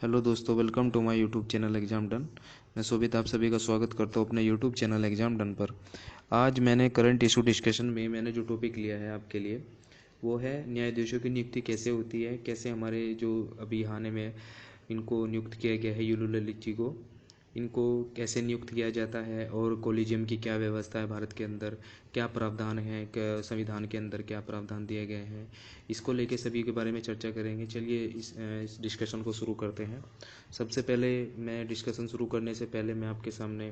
Hello दोस्तों, welcome to my YouTube channel exam done. मैं शोभित आप सभी का स्वागत करता हूँ अपने यूट्यूब चैनल एग्ज़ाम डन पर। आज मैंने करंट इशू डिस्कशन में मैंने जो टॉपिक लिया है आपके लिए वो है न्यायाधीशों की नियुक्ति कैसे होती है, कैसे हमारे जो अभी हाल ही में इनको नियुक्त किया गया है युलू ललित जी को, इनको कैसे नियुक्त किया जाता है और कॉलेजियम की क्या व्यवस्था है भारत के अंदर, क्या प्रावधान है, संविधान के अंदर क्या प्रावधान दिए गए हैं, इसको लेके सभी के बारे में चर्चा करेंगे। चलिए इस डिस्कशन को शुरू करते हैं। सबसे पहले मैं डिस्कशन शुरू करने से पहले मैं आपके सामने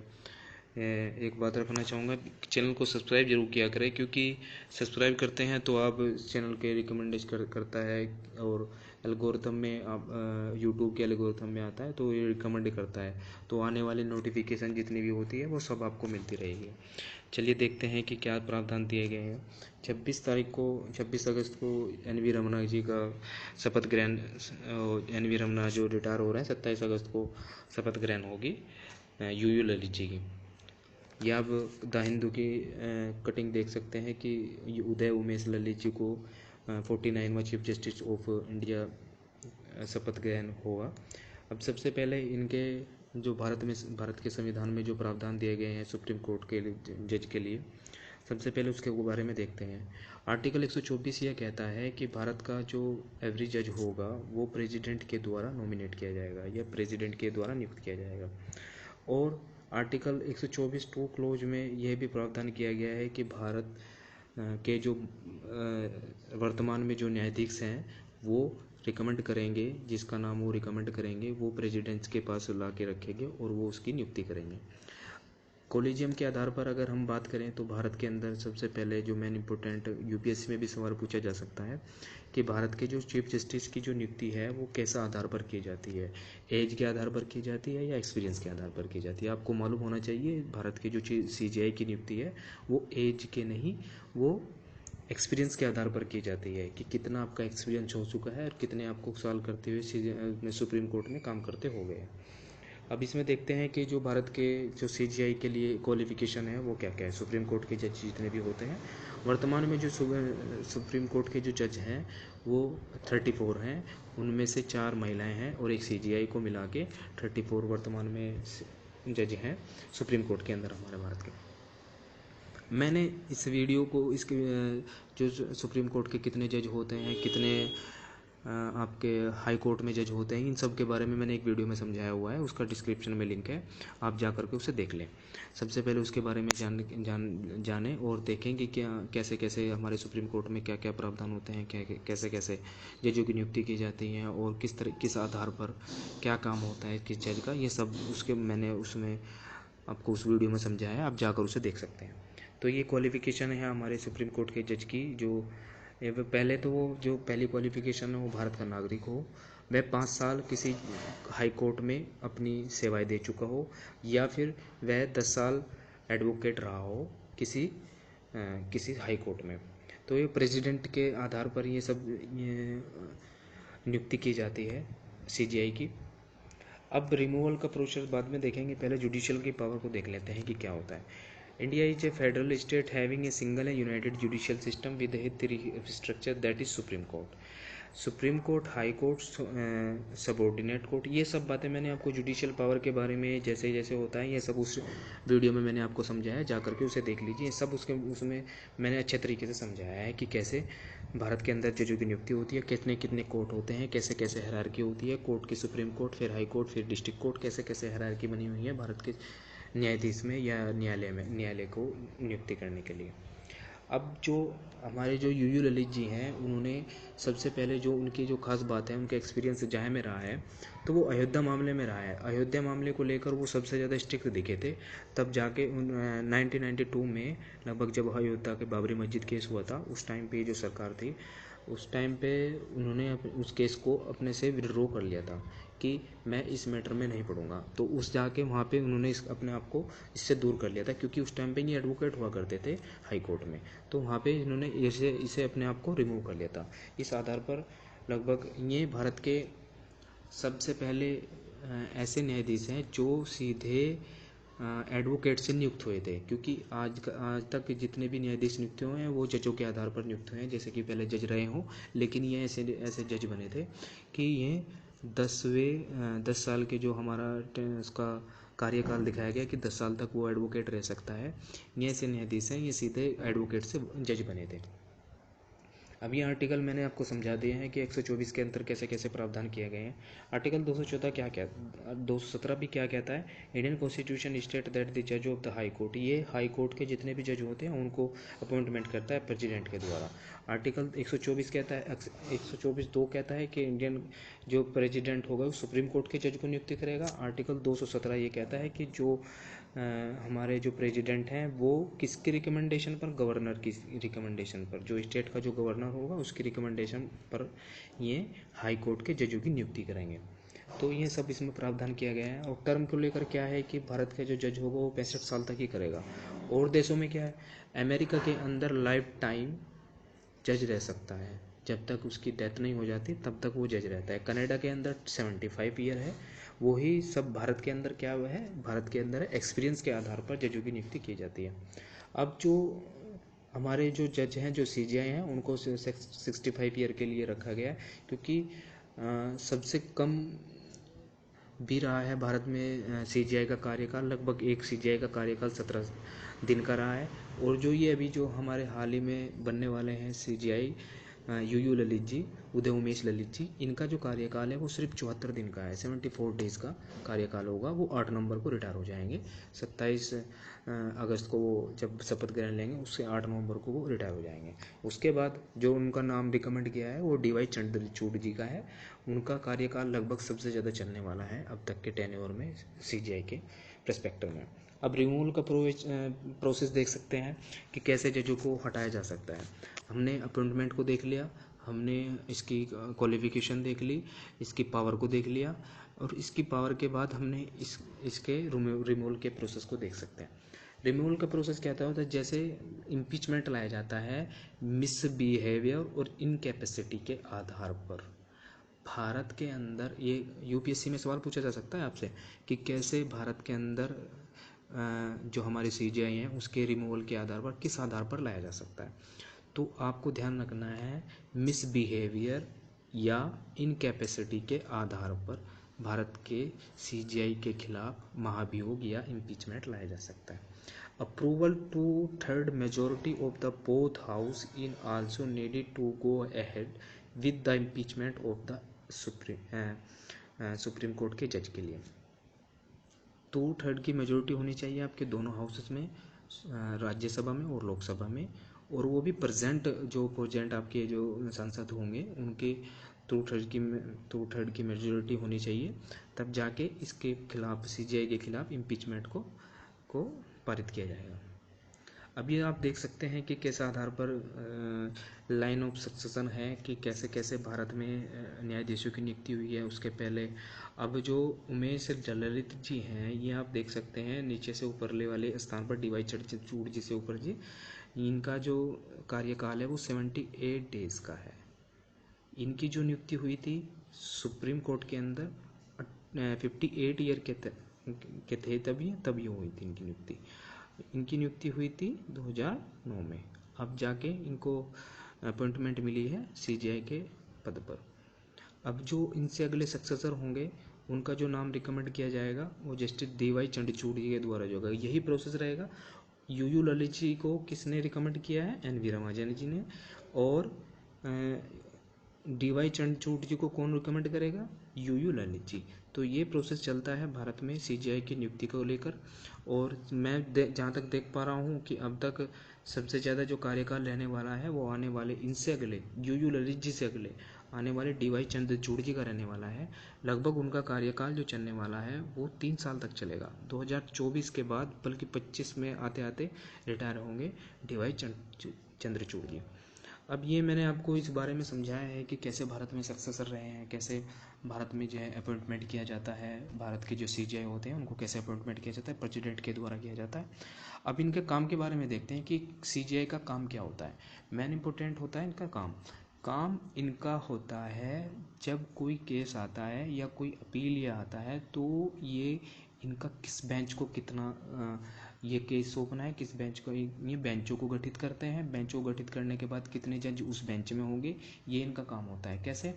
एक बात रखना चाहूँगा। चैनल को सब्सक्राइब जरूर किया करें, क्योंकि सब्सक्राइब करते हैं तो आप चैनल के रिकमेंडेशन करता है और एल्गोरिथम में आप यूट्यूब के एल्गोरिथम में आता है तो ये रिकमेंड करता है, तो आने वाली नोटिफिकेशन जितनी भी होती है वो सब आपको मिलती रहेगी। चलिए देखते हैं कि क्या प्रावधान दिए गए हैं। 26 अगस्त को एन वी रमना जी का शपथ ग्रहण, एन वी रमना जो रिटायर हो रहे हैं 27 अगस्त को शपथ ग्रहण होगी यू ललित जी की। या आप द हिंदू की कटिंग देख सकते हैं कि उदय उमेश ललित जी को 49वां चीफ जस्टिस ऑफ इंडिया शपथ ग्रहण होगा। अब सबसे पहले इनके जो भारत के संविधान में जो प्रावधान दिए गए हैं सुप्रीम कोर्ट के जज के लिए, सबसे पहले उसके बारे में देखते हैं। आर्टिकल 124 यह कहता है कि भारत का जो एवरी जज होगा वो प्रेसिडेंट के द्वारा नॉमिनेट किया जाएगा या प्रेसिडेंट के द्वारा नियुक्त किया जाएगा। और आर्टिकल 124(2) क्लोज में यह भी प्रावधान किया गया है कि भारत के जो वर्तमान में जो न्यायाधीश हैं वो रिकमेंड करेंगे, जिसका नाम वो रिकमेंड करेंगे वो प्रेसिडेंट्स के पास ला के रखेंगे और वो उसकी नियुक्ति करेंगे। कॉलेजियम के आधार पर अगर हम बात करें तो भारत के अंदर सबसे पहले जो मेन इंपॉर्टेंट यूपीएससी में भी सवाल पूछा जा सकता है कि भारत के जो चीफ जस्टिस की जो नियुक्ति है वो कैसा आधार पर की जाती है, एज के आधार पर की जाती है या एक्सपीरियंस के आधार पर की जाती है। आपको मालूम होना चाहिए भारत के जो सीजीआई की नियुक्ति है वो एज के नहीं, वो एक्सपीरियंस के आधार पर की जाती है कि कितना आपका एक्सपीरियंस हो चुका है और कितने आपको साल करते हुए सुप्रीम कोर्ट में काम करते हो गए। अब इसमें देखते हैं कि जो भारत के जो सीजीआई के लिए क्वालिफिकेशन है वो क्या क्या है। सुप्रीम कोर्ट के जज जितने भी होते हैं वर्तमान में जो सुप्रीम कोर्ट के जो जज हैं वो 34 हैं, उनमें से 4 महिलाएं हैं और एक सीजीआई को मिला के 34 वर्तमान में जज हैं सुप्रीम कोर्ट के अंदर हमारे भारत के। मैंने इस वीडियो को इसके जो सुप्रीम कोर्ट के कितने जज होते हैं, कितने आपके हाई कोर्ट में जज होते हैं, इन सब के बारे में मैंने एक वीडियो में समझाया हुआ है, उसका डिस्क्रिप्शन में लिंक है, आप जा करके उसे देख लें। सबसे पहले उसके बारे में जानें और देखें कि क्या कैसे कैसे हमारे सुप्रीम कोर्ट में क्या क्या प्रावधान होते हैं, कैसे कैसे जजों की नियुक्ति की जाती है और किस आधार पर क्या काम होता है किस जज का, ये सब उसके मैंने उसमें आपको उस वीडियो में समझाया है, आप जाकर उसे देख सकते हैं। तो ये क्वालिफ़िकेशन है हमारे सुप्रीम कोर्ट के जज की। जो पहले तो वो जो पहली क्वालिफ़िकेशन है वो भारत का नागरिक हो, वह 5 साल किसी हाई कोर्ट में अपनी सेवाएं दे चुका हो, या फिर वह 10 साल एडवोकेट रहा हो किसी हाई कोर्ट में। तो ये प्रेसिडेंट के आधार पर ये सब नियुक्ति की जाती है सीजीआई की। अब रिमूवल का प्रोसेस बाद में देखेंगे, पहले जुडिशियल की पावर को देख लेते हैं कि क्या होता है। India is a federal state having a single and United judicial system with A structure that is supreme court. Supreme court, high court, subordinate court, ये सब बातें मैंने आपको जुडिशियल पावर के बारे में जैसे जैसे होता है ये सब उस वीडियो में मैंने आपको समझाया, जा करके उसे देख लीजिए। सब उसमें मैंने अच्छे तरीके से समझाया है कि कैसे भारत के अंदर जजों की नियुक्ति होती है, कितने कितने कोर्ट होते हैं, कैसे कैसे हायरार्की होती है कोर्ट की, सुप्रीम कोर्ट, फिर हाई कोर्ट, फिर डिस्ट्रिक्ट कोर्ट, कैसे कैसे हायरार्की बनी हुई है भारत के न्यायाधीश में या न्यायालय को नियुक्ति करने के लिए। अब जो हमारे जो यू ललित जी हैं उन्होंने सबसे पहले जो उनकी जो खास बात है, उनका एक्सपीरियंस जहाँ में रहा है तो वो अयोध्या मामले में रहा है। अयोध्या मामले को लेकर वो सबसे ज़्यादा स्ट्रिक्ट दिखे थे। तब जाके 1992 में लगभग जब अयोध्या के बाबरी मस्जिद केस हुआ था, उस टाइम पे जो सरकार थी उस टाइम पे उन्होंने उस केस को अपने से विड्रॉ कर लिया था कि मैं इस मैटर में नहीं पढ़ूंगा। तो उस जाके वहाँ पे उन्होंने अपने आप को इससे दूर कर लिया था, क्योंकि उस टाइम पे ये एडवोकेट हुआ करते थे हाई कोर्ट में, तो वहाँ पे इन्होंने इसे अपने आप को रिमूव कर लिया था। इस आधार पर लगभग ये भारत के सबसे पहले ऐसे न्यायाधीश हैं जो सीधे एडवोकेट से नियुक्त हुए थे, क्योंकि आज तक जितने भी न्यायाधीश नियुक्त हुए हैं वो जजों के आधार पर नियुक्त हुए हैं, जैसे कि पहले जज रहे हों, लेकिन ये ऐसे ऐसे जज बने थे कि ये 10 साल के जो हमारा उसका कार्यकाल दिखाया गया कि 10 साल तक वो एडवोकेट रह सकता है। ये ऐसे न्यायाधीश हैं, ये सीधे एडवोकेट से जज बने थे। अब ये आर्टिकल मैंने आपको समझा दिया है कि 124 के अंतर कैसे कैसे प्रावधान किए गए हैं। आर्टिकल 214 क्या क्या 217 भी क्या कहता है, Indian constitution state that the जज ऑफ द हाई कोर्ट, ये हाई कोर्ट के जितने भी जज होते हैं उनको अपॉइंटमेंट करता है प्रेसिडेंट के द्वारा। आर्टिकल 124 कहता है 124(2) कहता है कि इंडियन जो प्रेसिडेंट होगा वो सुप्रीम कोर्ट के जज को नियुक्ति करेगा। आर्टिकल 217 ये कहता है कि जो हमारे जो प्रेसिडेंट हैं वो किसकी रिकमेंडेशन पर, गवर्नर की रिकमेंडेशन पर, जो स्टेट का जो गवर्नर होगा उसकी रिकमेंडेशन पर ये हाई कोर्ट के जजों की नियुक्ति करेंगे। तो ये सब इसमें प्रावधान किया गया है। और टर्म को लेकर क्या है कि भारत का जो जज होगा वो 65 साल तक ही करेगा। और देशों में क्या है, अमेरिका के अंदर लाइफ टाइम जज रह सकता है, जब तक उसकी डेथ नहीं हो जाती तब तक वो जज रहता है। कनाडा के अंदर 75 ईयर है। वही सब भारत के अंदर क्या हुआ है, भारत के अंदर एक्सपीरियंस के आधार पर जजों की नियुक्ति की जाती है। अब जो हमारे जो जज हैं, जो CJI हैं, उनको 65 ईयर के लिए रखा गया है, क्योंकि सबसे कम भी रहा है भारत में CJI का कार्यकाल। लगभग एक CJI का कार्यकाल 17 दिन का रहा है। और जो ये अभी जो हमारे हाल ही में बनने वाले हैं CJI, UU ललित जी, उदय उमेश ललित जी, इनका जो कार्यकाल है वो सिर्फ 74 दिन का है। 74 डेज़ का कार्यकाल होगा। वो 8 नवंबर को रिटायर हो जाएंगे। 27 अगस्त को वो जब शपथ ग्रहण लेंगे, उससे 8 नवंबर को वो रिटायर हो जाएंगे। उसके बाद जो उनका नाम रिकमेंड किया है वो DY चंद्रचूड़ जी का है। उनका कार्यकाल लगभग सबसे ज़्यादा चलने वाला है अब तक के टेन्योर में CJI के पर्सपेक्टिव में। अब रिमूवल का प्रोसेस देख सकते हैं कि कैसे जजों को हटाया जा सकता है। हमने अपॉइंटमेंट को देख लिया, हमने इसकी क्वालिफिकेशन देख ली, इसकी पावर को देख लिया, और इसकी पावर के बाद हमने इसके रिमूवल के प्रोसेस को देख सकते हैं। रिमूवल का प्रोसेस क्या होता है, जैसे इम्पीचमेंट लाया जाता है मिसबिहेवियर और इनकैपेसिटी के आधार पर। भारत के अंदर ये UPSC में सवाल पूछा जा सकता है आपसे कि कैसे भारत के अंदर जो हमारे CJI हैं उसके रिमूवल के आधार पर, किस आधार पर लाया जा सकता है। तो आपको ध्यान रखना है, मिसबिहेवियर या इनकैपेसिटी के आधार पर भारत के CJI के खिलाफ महाभियोग या इम्पीचमेंट लाया जा सकता है। Approval 2/3 majority of the both house in also needed to go ahead with the impeachment of the supreme court के जज के लिए 2/3 की मेजोरिटी होनी चाहिए आपके दोनों हाउसेस में, राज्यसभा में और लोकसभा में। और वो भी प्रेजेंट आपके जो सांसद होंगे उनके 2/3 की मेजोरिटी होनी चाहिए, तब जाके इसके खिलाफ CJI के खिलाफ इम्पीचमेंट को पारित किया जाएगा। अब ये आप देख सकते हैं कि किस आधार पर लाइन ऑफ सक्सेशन है, कि कैसे कैसे भारत में न्यायाधीशों की नियुक्ति हुई है। उसके पहले अब जो उमेश ललित जी हैं, ये आप देख सकते हैं नीचे से ऊपरले वाले स्थान पर DY चंद्रचूड़ जी से ऊपर जी, इनका जो कार्यकाल है वो 78 डेज़ का है। इनकी जो नियुक्ति हुई थी सुप्रीम कोर्ट के अंदर 58 ईयर के थे, तभी हुई थी इनकी नियुक्ति हुई थी 2009 में। अब जाके इनको अपॉइंटमेंट मिली है CJI के पद पर। अब जो इनसे अगले सक्सेसर होंगे उनका जो नाम रिकमेंड किया जाएगा वो जस्टिस DY चंद्रचूड़ जी के द्वारा जो होगा। यही प्रोसेस रहेगा। UU ललित जी को किसने रिकमेंड किया है, NV रामानुजन जी ने। और DY चंद्रचूड़ जी को कौन रिकमेंड करेगा, UU ललित जी। तो ये प्रोसेस चलता है भारत में CJI की नियुक्ति को लेकर। और मैं जहाँ तक देख पा रहा हूँ कि अब तक सबसे ज़्यादा जो कार्यकाल रहने वाला है वो आने वाले इनसे अगले UU ललित जी से अगले आने वाले DY चंद्रचूड़ जी का रहने वाला है। लगभग उनका कार्यकाल जो चलने वाला है वो 3 साल तक चलेगा। 2024 के बाद, बल्कि 25 में आते आते रिटायर होंगे DY चंद्रचूड़ जी। अब ये मैंने आपको इस बारे में समझाया है कि कैसे भारत में सक्सेसर रहे हैं, कैसे भारत में जो है अपॉइंटमेंट किया जाता है, भारत के जो CJI होते हैं उनको कैसे अपॉइंटमेंट किया जाता है, प्रेसिडेंट के द्वारा किया जाता है। अब इनके काम के बारे में देखते हैं कि CJI का काम क्या होता है। मेन इम्पोर्टेंट होता है इनका काम इनका होता है जब कोई केस आता है या कोई अपील या आता है, तो ये इनका किस बेंच को कितना ये केस सौंपना है, किस बेंच को, ये बेंचों को गठित करते हैं। बेंचों को गठित करने के बाद कितने जज उस बेंच में होंगे, ये इनका काम होता है। कैसे,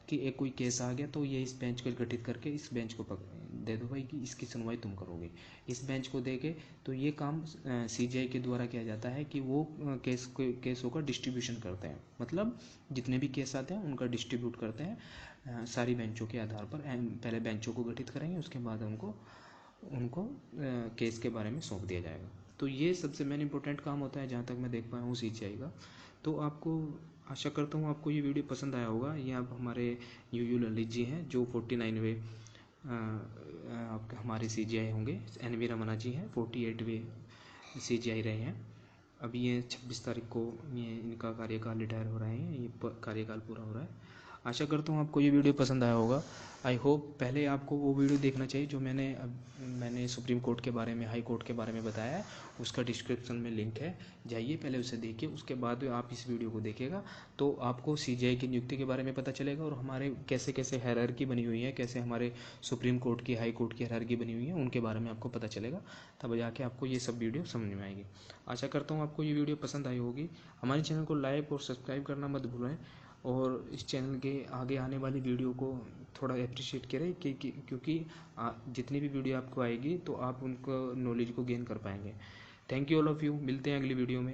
कि एक कोई केस आ गया तो ये इस बेंच को गठित करके इस बेंच को दे दो भाई कि इसकी सुनवाई तुम करोगे, इस बेंच को दे के। तो ये काम सीजीआई के द्वारा किया जाता है कि वो केसों का डिस्ट्रीब्यूशन करते हैं, मतलब जितने भी केस आते हैं उनका डिस्ट्रीब्यूट करते हैं सारी बेंचों के आधार पर। पहले बेंचों को गठित करेंगे, उसके बाद उनको उनको केस के बारे में सौंप दिया जाएगा। तो ये सबसे मेन इंपॉर्टेंट काम होता है जहाँ तक मैं देख पाया हूँ सीजीआई का। तो आपको आशा करता हूँ आपको ये वीडियो पसंद आया होगा। ये आप हमारे यू ललित जी हैं जो 49वे हमारे सीजीआई होंगे। एन वी रमना जी हैं 48वे सीजीआई रहे हैं। अभी ये 26 तारीख को ये इनका कार्यकाल रिटायर हो रहे हैं, ये कार्यकाल पूरा हो रहा है। आशा करता हूँ आपको ये वीडियो पसंद आया होगा। आई होप पहले आपको वो वीडियो देखना चाहिए जो मैंने सुप्रीम कोर्ट के बारे में, हाई कोर्ट के बारे में बताया है, उसका डिस्क्रिप्शन में लिंक है, जाइए पहले उसे देखिए, उसके बाद आप इस वीडियो को देखिएगा तो आपको सीजीआई की नियुक्ति के बारे में पता चलेगा और हमारे कैसे कैसे हायरार्की बनी हुई है, कैसे हमारे सुप्रीम कोर्ट की, हाई कोर्ट की हायरार्की बनी हुई है, उनके बारे में आपको पता चलेगा। तब जाके आपको ये सब वीडियो समझ में आएगी। आशा करता हूँ आपको ये वीडियो पसंद आई होगी। हमारे चैनल को लाइक और सब्सक्राइब करना मत भूलें और इस चैनल के आगे आने वाली वीडियो को थोड़ा अप्रिशिएट करें क्योंकि जितनी भी वीडियो आपको आएगी तो आप उनको नॉलेज को गेन कर पाएंगे। Thank you all of you. मिलते हैं अगली वीडियो में।